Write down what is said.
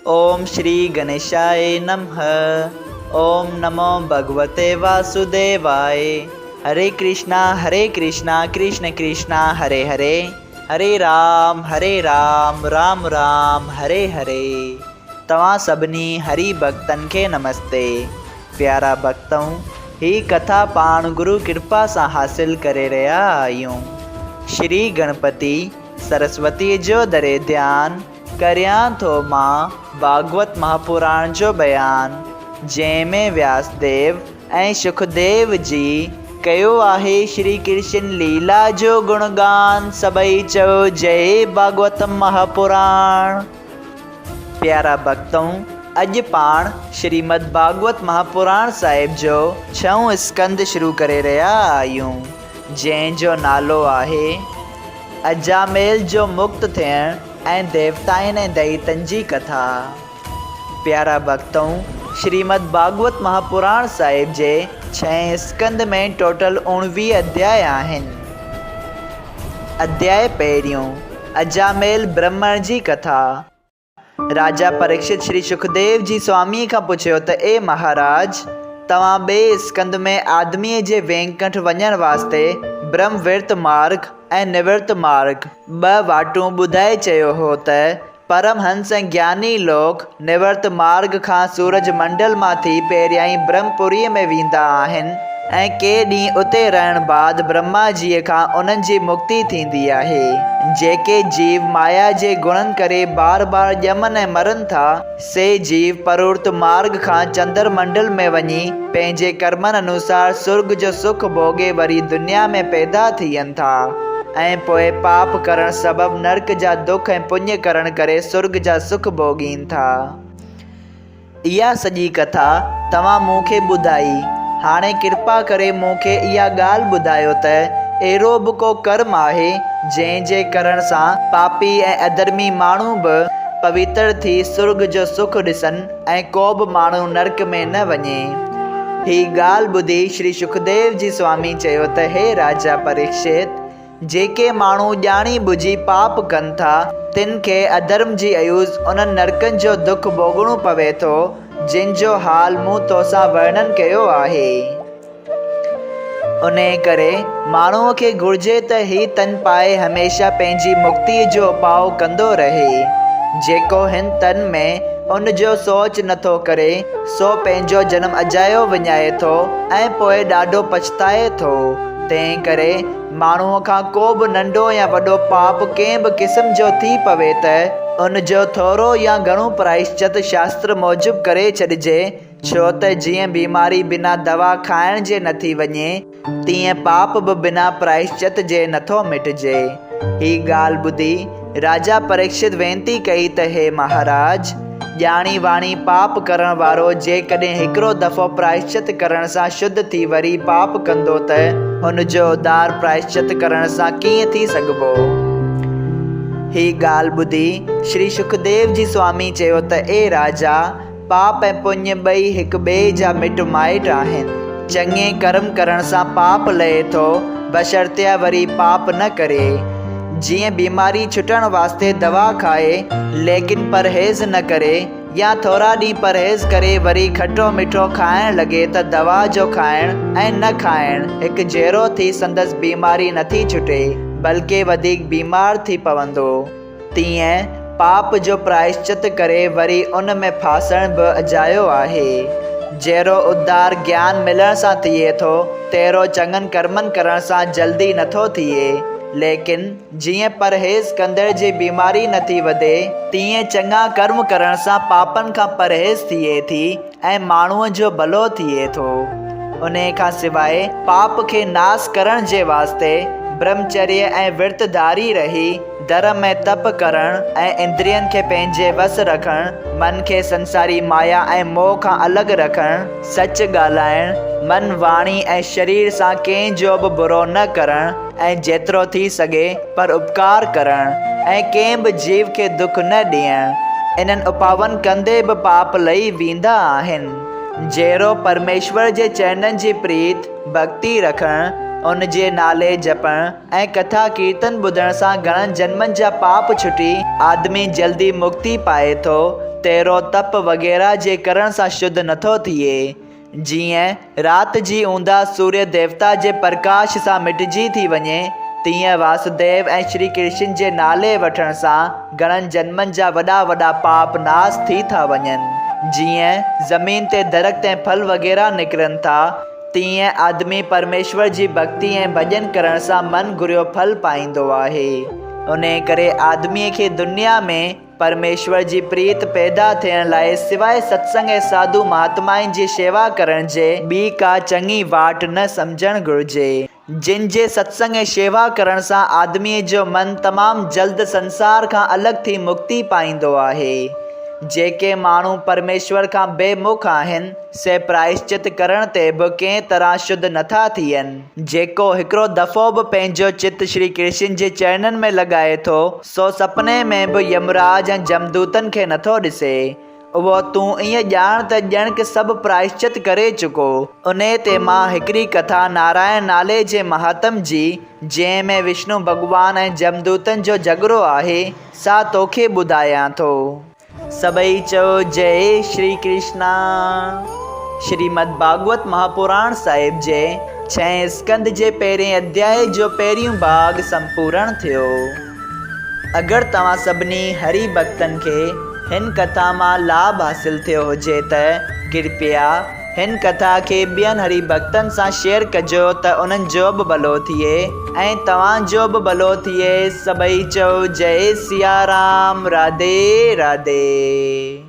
ओम श्री गणेशाय नमः। ओम नमो भगवते वासुदेवाय। हरे कृष्णा कृष्ण कृष्णा हरे हरे, हरे राम राम राम हरे हरे। तव्हां सभिनी हरि भक्तन के नमस्ते। प्यारा भक्तों, ही कथा पाण गुरु कृपा से हासिल करे रहा आयूं। श्री गणपति सरस्वती जो दरे ध्यान करियां थो मां भागवत महापुराण जो बयान, जंहिंमें व्यासदेव ऐं सुखदेव जी कयो आहे श्री कृष्ण लीला जो गुणगान। सभई चओ जय भागवत महापुराण। प्यारा भक्तों, अज पाण श्रीमद भागवत महापुराण साहिब जो 6 स्कंद शुरू करे रहा आयूं, जंहिंजो नालो आहे अजामेल जो मुक्त थियण ऐं देवताउनि ऐं दैतनि जी कथा। प्यारा भक्तों, श्रीमद भागवत महापुराण साहिब जे 6 स्कंद में टोटल 19 अध्याय आहिनि। अध्याय पहिरियों, अजामेल ब्राह्मण जी कथा। राजा परीक्षित श्री सुखदेव जी स्वामी खां पुछियो त ए महाराज, तव्हां ॿिए स्कंद में आदमीअ जे वैकुंठ वञण वास्ते ब्रह्मविर्त मार्ग ऐं निवृत्त मार्ग 2 वाटूं ॿुधाए चयो हो त परमहंस ऐं ज्ञानी लोग निवृत्त मार्ग खां सूरज मंडल मां थी पहिरियां ई ब्रह्मपुरीअ में वेंदा आहिनि ऐं के ॾींहं उते रहण बाद ब्रह्मा जीअ खां उन्हनि जी मुक्ति थींदी आहे। जेके जीव माया जे गुणनि करे बार बार ॼमन ऐं मरनि था, से जीव परूर्त मार्ग खां चंद्र मंडल में वञी पंहिंजे कर्मनि अनुसार सुर्ग जो सुख भोगे वरी दुनिया में पैदा थियनि था ऐं पोइ पाप करण सबबि नरक जा दुख ऐं पुण्य करण करे सुर्ग जा सुख भोगीनि था। इहा सॼी कथा तव्हां मूंखे ॿुधाई। हाणे कृपा करे मूंखे इहा ॻाल्हि ॿुधायो त अहिड़ो बि को कर्म आहे जंहिंजे करण सां पापी ऐं अधर्मी माण्हू बि पवित्र थी सुर्ग जो सुख ॾिसनि ऐं को बि माण्हू नरक में न वञे। ही ॻाल्हि ॿुधी श्री सुखदेव जी स्वामी चयो त हे राजा परीक्षित, जेके माण्हू ॼाणी बुझी पाप कनि था तिन खे अधर्म जी अयूज़ उन्हनि नरकनि जो दुख भोगणो पवे थो, जिन जो हाल मूं तोसां वर्णन कयो आहे। उन करे माण्हूअ खे घुर्जे त ही तन पाए हमेशा पंहिंजी मुक्ति जो उपाउ कंदो रहे। जेको हिन तन में उन जो सोच नथो करे, सो पंहिंजो जन्म अजायो विञाए थो ऐं पोइ ॾाढो पछताए थो। तंहिं करे माण्हूअ खां को बि नंढो या वॾो पाप कंहिं बि क़िस्म जो थी पवे त उन जो थोरो या घणो प्रायश्चित शास्त्र मूजिबि करे छॾिजे, छो त जीअं बीमारी बिना दवा खाइण जे नथी वञे, तीअं पाप बि बिना प्रायश्चित जे नथो मिटिजे। ही ॻाल्हि ॿुधी राजा परीक्षित वेनती कई त हे महाराज, ॼाणी वाणी पाप करण वारो जेकॾहिं हिकिड़ो दफ़ो प्रायश्चित करण सां शुद्ध थी वरी पाप कंदो त हुन जो उदार प्रायश्चित करण सां कीअं थी सघिबो। ही ॻाल्हि ॿुधी श्री सुखदेव जी स्वामी चयो त ए राजा, पाप ऐं पुण्य ॿई हिकु ॿिए जा मिट माइट आहिनि। चङे कर्म करण सां पाप लहे थो, बशर्ते वरी पाप न करे। जीअं बीमारी छुटण वास्ते दवा खाए लेकिन परहेज़ न करे, या थोरा ॾींहं परहेज़ करे वरी खटो मिठो खाइण लॻे त दवा जो खाइण ऐं न खाइण हिकु जहिड़ो थी संदसि बीमारी नथी छुटे बल्कि वधीक बीमार थी पवंदो, तीअं पाप जो प्रायश्चित करे वरी उन में फासण बि अजायो आहे। जहिड़ो उद्धार ज्ञान मिलण सां थिए थो, तहिड़ो चङनि कर्मनि करण सां जल्दी नथो थिए। लेकिन जीअं परहेज़ कंदड़ जी बीमारी नथी वधे, तीअं चङा कर्म करण सां पापनि खां परहेज़ थिए थी ऐं माण्हूअ जो भलो थिए थो। उन खां सवाइ पाप खे नास करण जे वास्ते ब्रह्मचर्य ऐं विर्तधारी रही धर्म ऐं तप करण ऐं इंद्रियनि खे पंहिंजे वस रखण, मन खे संसारी माया ऐं मोह खां अलॻि रखण, सच ॻाल्हाइण, मन वाणी ऐं शरीर सां कंहिंजो बि बुरो न करण ऐं जेतिरो थी सघे पर उपकार करण ऐं कंहिं बि जीव खे दुख न ॾियण, इन्हनि उपावनि कंदे बि पाप लही वेंदा आहिनि। जहिड़ो परमेश्वर जे चरणनि जी प्रीत भक्ति रखण उन जे नाले जपण ऐं कथा कीर्तन ॿुधण सां घणनि जन्मनि जा पाप छुटी आदमी जल्दी मुक्ति पाए थो। तेरो तप वग़ैरह जे करण सां शुद्ध नथो थिए। जीअं राति जी ऊंदा सूर्य देवता जे प्रकाश सां मिटिजी थी वञे, तीअं वासुदेव ऐं श्री कृष्ण जे नाले वठण सां घणनि जन्मनि जा वॾा वॾा पाप नाश थी था वञनि। जीअं ज़मीन ते दरख़्त ऐं फल वग़ैरह निकिरनि था, तीअं आदमी परमेश्वर जी भक्ति ऐं भॼन करण सां मन घुरियो फल पाईंदो आहे। उन करे आदमीअ खे दुनिया में परमेश्वर जी प्रीत पैदा थियण लाइ सवाइ सत्संग ऐं साधु महात्माउनि जी शेवा करण जे ॿी का चङी वाट न सम्झणु घुरिजे। जिन जे सत्संग ऐं शेवा करण सां आदमीअ जो मन तमामु जल्द संसार खां अलॻि थी मुक्ति पाईंदो आहे। जेके माण्हू परमेश्वर खां बेमुख आहिनि, से प्रायश्चित करण ते बि कंहिं तरह शुद्ध नथा थियनि। जेको हिकिड़ो दफ़ो बि पंहिंजो चित श्री कृष्ण जे चरणनि में लॻाए थो, सो सपने में बि यमराज ऐं जमदूतनि खे नथो ॾिसे। उहो तूं ईअं ॼाण त ॼण सभु प्रायश्चित करे चुको। उन ते मां हिकिड़ी कथा नारायण नाले जे महात्म जी, जंहिं में विष्णु भॻवान ऐं जमदूतनि जो झगड़ो आहे, सा तोखे ॿुधायां थो। सभई चओ जय श्री कृष्णा। श्रीमद् भागवत महापुराण साहिब जे 6 स्कंद जे पहिरें अध्याय जो पहिरियों भाग संपूर्ण थियो। अगरि तव्हां सभिनी हरि भक्तनि खे हिन कथा मां लाभ हासिल थियो हुजे त कृपया हिन कथा खे ॿियनि हरि भक्तनि सां शेयर कजो त उन्हनि जो बि भलो थिए ऐं तव्हांजो बि भलो थिए। सभई चओ जय सिया राम। राधे राधे।